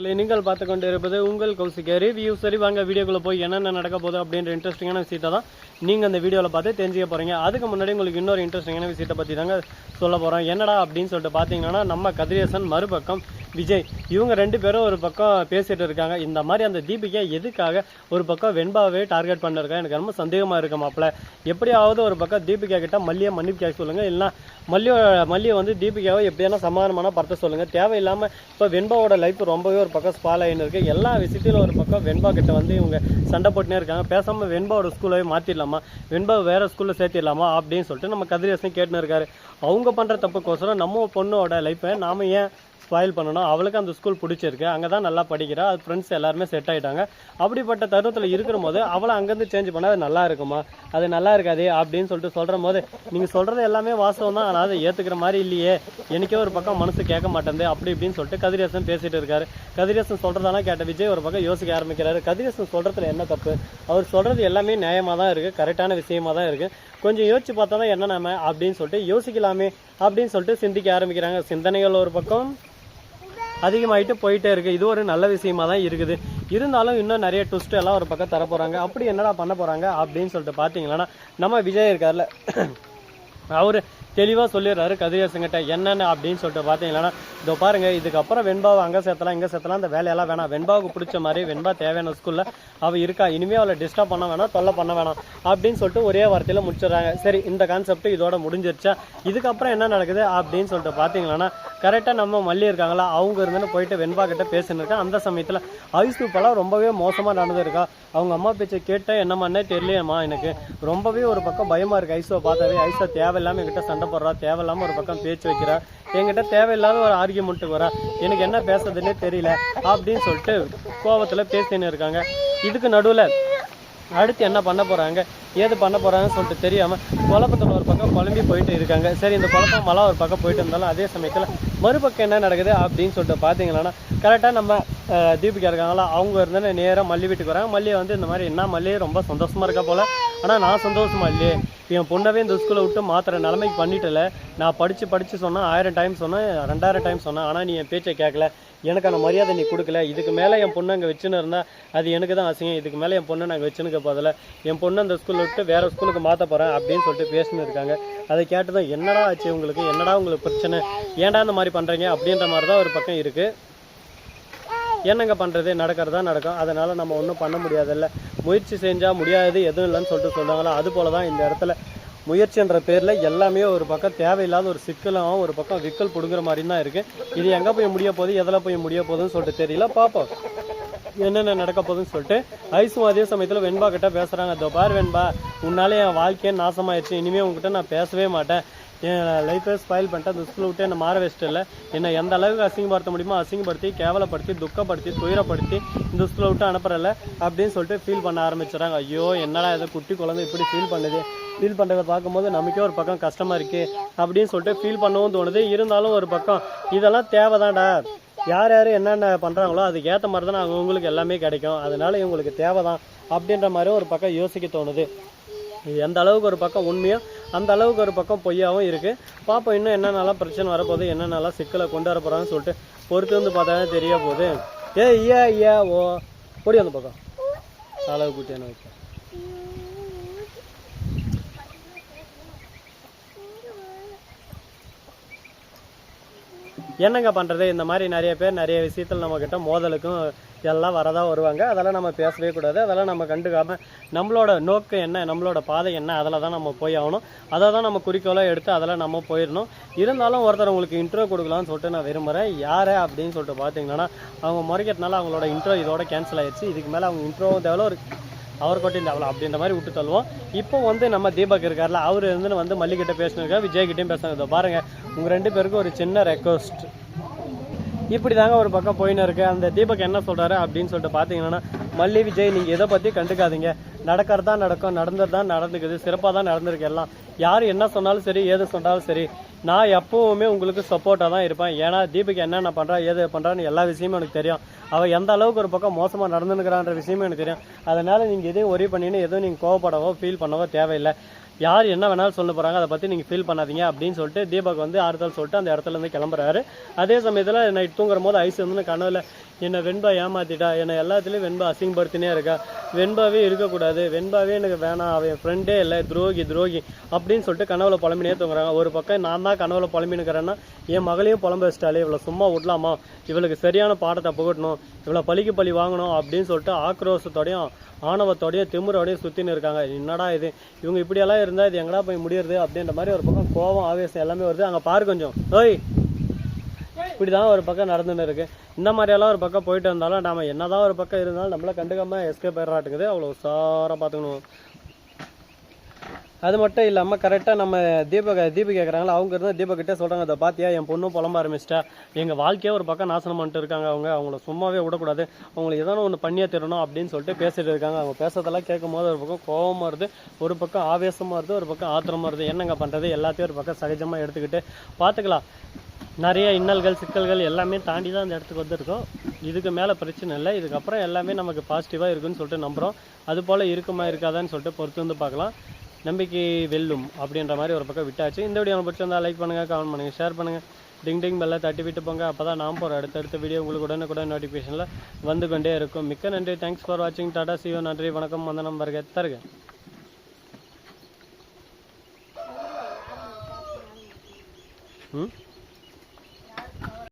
நீங்கள் பார்த்து கொண்டு இருப்பது உங்கள் கௌசிக்க ரிவ்யூ. சரி வாங்க வீடியோக்குள்ளே போய் என்னென்ன நடக்க போகுது அப்படின்ற இன்ட்ரெஸ்டிங்கான விஷயத்தை தான் நீங்கள் அந்த வீடியோவில் பார்த்து தெரிஞ்சுக்க போகிறீங்க. அதுக்கு முன்னாடி உங்களுக்கு இன்னொரு இன்ட்ரெஸ்டிங்கான விஷயத்தை பற்றி தாங்க சொல்ல போகிறோம். என்னடா அப்படின்னு சொல்லிட்டு பார்த்தீங்கன்னா, நம்ம கதிரேசன் மறுபக்கம் விஜய் இவங்க ரெண்டு பேரும் ஒரு பக்கம் பேசிகிட்டு இருக்காங்க. இந்த மாதிரி அந்த தீபிகா எதுக்காக ஒரு பக்கம் வெண்பாவே டார்கெட் பண்ணிருக்கேன், எனக்கு ரொம்ப சந்தேகமாக இருக்கு மாப்பிள்ள. எப்படியாவது ஒரு பக்கம் தீபிகா கிட்ட மல்லியை மன்னிப்பு கேட்க சொல்லுங்கள், இல்லைனா மல்லியை வந்து தீபிகாவை எப்படியான சமாதானமான படுத்த சொல்லுங்கள். தேவையில்லாமல் இப்போ வெண்பாவோட லைஃப் ரொம்பவே ஒரு பக்கம் ஸ்பால் ஆகின்னு இருக்குது. எல்லா விஷயத்திலும் ஒரு பக்கம் வெண்பா கிட்ட வந்து இவங்க சண்டை போட்டுனே இருக்காங்க. பேசாமல் வெண்பாவோட ஸ்கூலவே மாற்றிடலாமா, வெண்பா வேறு ஸ்கூலில் சேர்த்திடலாமா அப்படின்னு சொல்லிட்டு நம்ம கதிரேசன் கேட்டுன்னு இருக்காரு. அவங்க பண்ணுற தப்புக்கோசரம் நம்ம பொண்ணோட லைஃப்பை நாம் ஏன் ஸ்பாயில் பண்ணணும்? அவளுக்கு அந்த ஸ்கூல் பிடிச்சிருக்கு, அங்கே தான் நல்லா படிக்கிறா, அது ஃப்ரெண்ட்ஸ் எல்லாருமே செட் ஆகிட்டாங்க. அப்படிப்பட்ட தருணத்தில் இருக்கிற போது அவளை அங்கேருந்து சேஞ்ச் பண்ணால் அது நல்லா இருக்குமா? அது நல்லா இருக்காது அப்படின்னு சொல்லிட்டு சொல்கிற போது நீங்கள் சொல்கிறது எல்லாமே வாசம் தான், ஆனால் அதை ஏற்றுக்கிற மாதிரி இல்லையே, எனக்கே ஒரு பக்கம் மனசு கேட்க மாட்டேங்குது அப்படி இப்படின்னு சொல்லிட்டு கதிரேசன் பேசிகிட்டு இருக்காரு. கதிரேசன் சொல்கிறதெல்லாம் கேட்ட விஜய் ஒரு பக்கம் யோசிக்க ஆரம்பிக்கிறாரு. கதிரேசன் சொல்கிறதுல என்ன தப்பு? அவர் சொல்கிறது எல்லாமே நியாயமாக தான் இருக்குது, கரெக்டான விஷயமாக தான் இருக்குது. கொஞ்சம் யோசிச்சு பார்த்தா தான் என்ன நம்ம அப்படின்னு சொல்லிட்டு யோசிக்கலாமே அப்படின்னு சொல்லிட்டு சிந்திக்க ஆரம்பிக்கிறாங்க. சிந்தனைகள் ஒரு பக்கம் அதிகமாகிட்டு போயிட்டே இருக்குது. இது ஒரு நல்ல விஷயமா தான் இருக்குது. இருந்தாலும் இன்னும் நிறைய ட்விஸ்ட் எல்லாம் ஒரு பக்கம் தர போகிறாங்க. அப்படி என்னடா பண்ண போகிறாங்க அப்படின்னு சொல்லிட்டு பார்த்தீங்கன்னா, நம்ம விஜய் இருக்கார்ல, அவர் தெளிவாக சொல்லிடுறாரு கதிரேசன்கிட்ட என்னென்ன அப்படின்னு சொல்லிட்டு பார்த்தீங்கன்னா, இதோ பாருங்கள், இதுக்கப்புறம் வெண்பாவை அங்கே சேர்த்தலாம் இங்கே சேர்த்தலாம், அந்த வேலையெல்லாம் வேணாம். வெண்பாவுக்கு பிடிச்ச மாதிரி வெண்பா தேவையான ஸ்கூலில் அவள் இருக்கா, இனிமேல் அவளை டிஸ்டர்ப் பண்ண வேணாம், தொல்லை பண்ண வேணாம் அப்படின்னு சொல்லிட்டு ஒரே வார்த்தையில் முடிச்சிடுறாங்க. சரி, இந்த கான்செப்ட் இதோட முடிஞ்சிருச்சா? இதுக்கப்புறம் என்ன நடக்குது அப்படின்னு சொல்லிட்டு பார்த்தீங்கன்னா, கரெக்டாக நம்ம மல்லி இருக்காங்களா, அவங்க இருந்துன்னு போயிட்டு வெண்பா கிட்ட பேசின்னு இருக்கேன். அந்த சமயத்தில் ஐசு இப்போலாம் ரொம்பவே மோசமாக நடந்துருக்கா. அவங்க அம்மா பேச்சை கேட்ட என்ன பண்ணே தெரியலையம்மா, எனக்கு ரொம்பவே ஒரு பக்கம் பயமாக இருக்குது. ஐசுவை பார்த்தாவே ஐசா தேவையில்லாமல் என்கிட்ட சண்டை போடுறா, தேவையில்லாமல் ஒரு பக்கம் பேச்சு வைக்கிறா, என்கிட்ட தேவையில்லாத ஒரு ஆர்கியூமெண்ட்டுக்கு வரா, எனக்கு என்ன பேசுறதுன்னே தெரியல அப்படின்னு சொல்லிட்டு கோபத்தில் பேசின்னு இருக்காங்க. இதுக்கு நடுவில் அடுத்து என்ன பண்ண போகிறாங்க, ஏது பண்ண போகிறாங்கன்னு சொல்லிட்டு தெரியாமல் குழப்பத்தில் ஒரு பக்கம் குழம்பி போயிட்டு இருக்காங்க. சரி, இந்த குழப்பம் மழை ஒரு பக்கம் போயிட்டு இருந்தாலும் அதே சமயத்தில் மறுபக்கம் என்ன நடக்குது அப்படின்னு சொல்லிட்டு பார்த்தீங்கன்னா, கரெக்டாக நம்ம தீபிகா இருக்காங்களா, அவங்க இருந்தாலும் நேராக மல்லி வீட்டுக்கு வராங்க. மல்லியை வந்து இந்த மாதிரி என்ன மல்லி ரொம்ப சந்தோஷமாக இருக்கா போல், ஆனால் நான் சந்தோஷமா இல்லையே, என் பொண்ணவே இந்த ஸ்கூலை விட்டு மாத்திர நிலைமைக்கு பண்ணிட்டல, நான் படித்து சொன்னேன், 1000 டைம் சொன்னேன், 2000 டைம் சொன்னேன், ஆனால் நீ என் பேச்சை கேட்கல, எனக்கான மரியாதை நீ கொடுக்கல. இதுக்கு மேலே என் பொண்ணு அங்கே வச்சுன்னு இருந்தால் அது எனக்கு தான் அசிங்கம். இதுக்கு மேலே என் பொண்ணை நாங்கள் வச்சுனுக்க போதில்ல, என் பொண்ணு அந்த ஸ்கூலில் விட்டு வேறு ஸ்கூலுக்கு மாற்ற போகிறேன் அப்படின்னு சொல்லிட்டு பேசின்னு இருக்காங்க. அதை கேட்டு தான் என்னடா ஆச்சு உங்களுக்கு, என்னடா உங்களுக்கு பிரச்சனை, ஏன்டா இந்த மாதிரி பண்ணுறீங்க அப்படின்ற மாதிரி தான் ஒரு பக்கம் இருக்குது. என்னங்க பண்ணுறது, நடக்கிறதா நடக்கும், அதனால் நம்ம ஒன்றும் பண்ண முடியாதில்ல. முயற்சி செஞ்சால் முடியாது எதுவும் இல்லைன்னு சொல்லிட்டு சொல்லுவாங்களா, அது போல தான் இந்த இடத்துல முயற்சின்ற பேரில் எல்லாமே ஒரு பக்கம் தேவையில்லாத ஒரு சிக்கலாகவும் ஒரு பக்கம் விக்கல் பிடுங்குற மாதிரி தான் இருக்குது. இது எங்கே போய் முடிய போகுது, எதில் போய் முடிய போகுதுன்னு சொல்லிட்டு தெரியல, பார்ப்போம் என்னென்ன நடக்க போகுதுன்னு சொல்லிட்டு. ஐசும் அதே சமயத்தில் வெண்பா கிட்ட பேசுகிறாங்க. அதோ பார் வெண்பா, உன்னாலே என் வாழ்க்கையே நாசமாயிடுச்சு, இனிமேல் உங்ககிட்ட நான் பேசவே மாட்டேன், என் லைஃப்பை ஸ்பாயில் பண்ணிட்டு அந்த ஸ்கூலை விட்டு என்னை மாற வச்சுட்டு இல்லை, என்னை எந்த அளவுக்கு அசிங்கப்படுத்த முடியுமோ அசிங்கப்படுத்தி, கேவலப்படுத்தி, துக்கப்படுத்தி, துயரப்படுத்தி இந்த ஸ்கூலை விட்டு அனுப்புறல அப்படின்னு சொல்லிட்டு ஃபீல் பண்ண ஆரம்பிச்சிடறாங்க. ஐயோ என்னடா ஏதோ குட்டி குழந்தை இப்படி ஃபீல் பண்ணுது, ஃபீல் பண்ணுறதை பார்க்கும்போது நமக்கே ஒரு பக்கம் கஷ்டமாக இருக்குது அப்படின்னு சொல்லிட்டு ஃபீல் பண்ணவும் தோணுது. இருந்தாலும் ஒரு பக்கம் இதெல்லாம் தேவைதான்டா, யார் யார் என்னென்ன பண்ணுறாங்களோ அதுக்கு ஏற்ற மாதிரி தானே அவங்களுக்கு எல்லாமே கிடைக்கும், அதனால இவங்களுக்கு தேவை தான் அப்படின்ற மாதிரி ஒரு பக்கம் யோசிக்க தோணுது. இது எந்த அளவுக்கு ஒரு பக்கம் உண்மையாக அந்த அளவுக்கு ஒரு பக்கம் பொய்யாகவும் இருக்குது. பார்ப்போம் இன்னும் என்னென்னலாம் பிரச்சனை வரப்போகுது, என்னென்னலாம் சிக்கலை கொண்டு வர போகிறான்னு சொல்லிட்டு பொறுத்து வந்து பார்த்தா தெரிய போகுது. ஐயா ஓ பொடி அந்த பக்கம் அளவு கூட்டியான வைக்க என்னங்க பண்ணுறது. இந்த மாதிரி நிறைய பேர் நிறைய விஷயத்தில் நம்மக்கிட்ட மோதலுக்கும் எல்லாம் வரதான் வருவாங்க. அதெல்லாம் நம்ம பேசவே கூடாது, அதெல்லாம் நம்ம கண்டுக்காமல் நம்மளோட நோக்கம் என்ன, நம்மளோட பாதை என்ன, அதில் தான் நம்ம போய் ஆகணும். அதை தான் நம்ம குறிக்கோளாக எடுத்து அதில் நம்ம போயிடணும். இருந்தாலும் ஒருத்தர் உங்களுக்கு இன்ட்ரோ கொடுக்கலான்னு சொல்லிட்டு நான் விரும்புகிறேன். யார் அப்படின்னு சொல்லிட்டு பார்த்தீங்கன்னா, அவங்க முறைக்கிறதுனால அவங்களோட இன்ட்ரோ இதோட கேன்சல் ஆயிடுச்சு. இதுக்கு மேலே அவங்க இன்ட்ரோவும் தேவையில்ல, ஒரு அவர் கொட்டி தேவையில்ல அப்படின்ற மாதிரி விட்டு தள்ளுவோம். இப்போ வந்து நம்ம தீபக் இருக்கார்ல, அவர் வந்து மல்லிகிட்ட பேசினிருக்காரு, விஜய்கிட்டையும் பேசுனது. பாருங்கள், உங்கள் ரெண்டு பேருக்கும் ஒரு சின்ன ரெக்வஸ்ட். இப்படி தாங்க ஒரு பக்கம் போயின்னு இருக்குது. அந்த தீபக் என்ன சொல்கிறாரு அப்படின்னு சொல்லிட்டு பார்த்தீங்கன்னா, மல்லி விஜய் நீங்கள் எதை பற்றி கண்டுக்காதீங்க, நடக்கிறது தான் நடக்கும், நடந்தது தான் நடந்துக்குது, சிறப்பாக தான் நடந்திருக்கு. எல்லாம் யார் என்ன சொன்னாலும் சரி, ஏது சொன்னாலும் சரி, நான் எப்பவுமே உங்களுக்கு சப்போர்ட்டாக தான் இருப்பேன். ஏன்னா தீபக் என்னென்ன பண்ணுறா, ஏது பண்ணுறான்னு எல்லா விஷயமும் எனக்கு தெரியும். அவள் எந்த அளவுக்கு ஒரு பக்கம் மோசமாக நடந்துக்கிறான்ற விஷயமும் எனக்கு தெரியும். அதனால் நீங்கள் எதையும் ஒரே பண்ணின்னு எதுவும் நீங்கள் கோவப்படவோ ஃபீல் பண்ணவோ தேவையில்லை. யார் என்ன வேணாலும் சொல்ல போகிறாங்க, அதை பற்றி நீங்கள் ஃபீல் பண்ணாதீங்க அப்படின்னு சொல்லிட்டு தீபக் வந்து ஆறுதல் சொல்லிட்டு அந்த இடத்துலேருந்து கிளம்புறாரு. அதே சமயத்தில் நைட் தூங்குற போது ஐஸ் வந்து கனவில் என்னை வெண்பா ஏமாத்திட்டா, என்னை எல்லாத்துலேயும் வெண்பா அசிங்கப்படுத்தினே இருக்கா, வெண்பாவே இருக்கக்கூடாது, வெண்பாவே எனக்கு வேணாம், அவன் ஃப்ரெண்டே இல்லை, துரோகி துரோகி அப்படின்னு சொல்லிட்டு கனவுல புலம்பினே தூங்குறாங்க. ஒரு பக்கம் நான் தான் கனவுல புலம்பினுக்கிறேன்னா என் மகளையும் புலம்ப வச்சிட்டாலே, இவளை சும்மா விடலாமா, இவளுக்கு சரியான பாடத்தை புகட்டணும், இவளை பழிக்கு பழி வாங்கணும் அப்படின்னு சொல்லிட்டு ஆக்ரோஷத்தோடையும் ஆணவத்தோடையும் திமுறோடையும் சுற்றின்னு இருக்காங்க. என்னடா இது, இவங்க இப்படியெல்லாம் இருந்தால் இது எங்கடா போய் முடியுறது அப்படின்ற மாதிரி ஒரு பக்கம் கோபம் ஆவேசம் எல்லாமே வருது. அங்கே பாரு கொஞ்சம், ஓய் இப்படி தான் ஒரு பக்கம் நடந்துன்னு இருக்கு. இந்த மாதிரியெல்லாம் ஒரு பக்கம் போயிட்டு இருந்தாலும் நம்ம என்னதான் ஒரு பக்கம் இருந்தாலும் நம்மள கண்டுக்காம எஸ்கேப் ஆயிடுறாட்டுக்குது. அவ்வளோ உஷாராக பார்த்துக்கணும். அது மட்டும் இல்லாமல் கரெக்டாக நம்ம தீபக் கேட்குறாங்களா, அவங்க இருந்தால் தீபக்கிட்டே சொல்கிறாங்க, அதை பார்த்தியா என் பொண்ணும் புலம்ப ஆரம்பிச்சிட்டா, எங்கள் வாழ்க்கையே ஒரு பக்கம் நாசனம் பண்ணிட்டு இருக்காங்க, அவங்கள சும்மாவே விடக்கூடாது, அவங்களுக்கு எதனா ஒன்று பண்ணியே தரணும் அப்படின்னு சொல்லிட்டு பேசிட்டு இருக்காங்க. அவங்க பேசுறதெல்லாம் கேட்கும் போது ஒரு பக்கம் கோபமாக வருது, ஒரு பக்கம் ஆவேசமாக வருது, ஒரு பக்கம் ஆத்திரமாக வருது. என்னங்க பண்ணுறது, எல்லாத்தையும் ஒரு பக்கம் சகஜமாக எடுத்துக்கிட்டு பார்த்துக்கலாம். நிறைய இன்னல்கள் சிக்கல்கள் எல்லாமே தாண்டி தான் அந்த இடத்துக்கு வந்திருக்கோம். இதுக்கு மேலே பிரச்சனை இல்லை, இதுக்கப்புறம் எல்லாமே நமக்கு பாசிட்டிவாக இருக்குன்னு சொல்லிட்டு நம்புகிறோம். அது போல் இருக்குமா இருக்காதான்னு சொல்லிட்டு பொறுத்து வந்து பார்க்கலாம். நம்பிக்கை வெல்லும் அப்படின்ற மாதிரி ஒரு பக்கம் விட்டாச்சு. இந்த வீடியோ பிடிச்சிருந்தால் லைக் பண்ணுங்கள், கமெண்ட் பண்ணுங்கள், ஷேர் பண்ணுங்கள், டிங் பெல்லை தட்டி விட்டு போங்க. அப்போ தான் நாம் போகிற அடுத்தடுத்த வீடியோ உங்களுக்கு உடனுக்குடன் நோட்டிஃபிகேஷனில் வந்து கொண்டே இருக்கும். மிக்க நன்றி, தேங்க்ஸ் ஃபார் வாட்சிங், டாடா சியோ, நன்றி, வணக்கம், வந்தனம், வருக தருக. ம்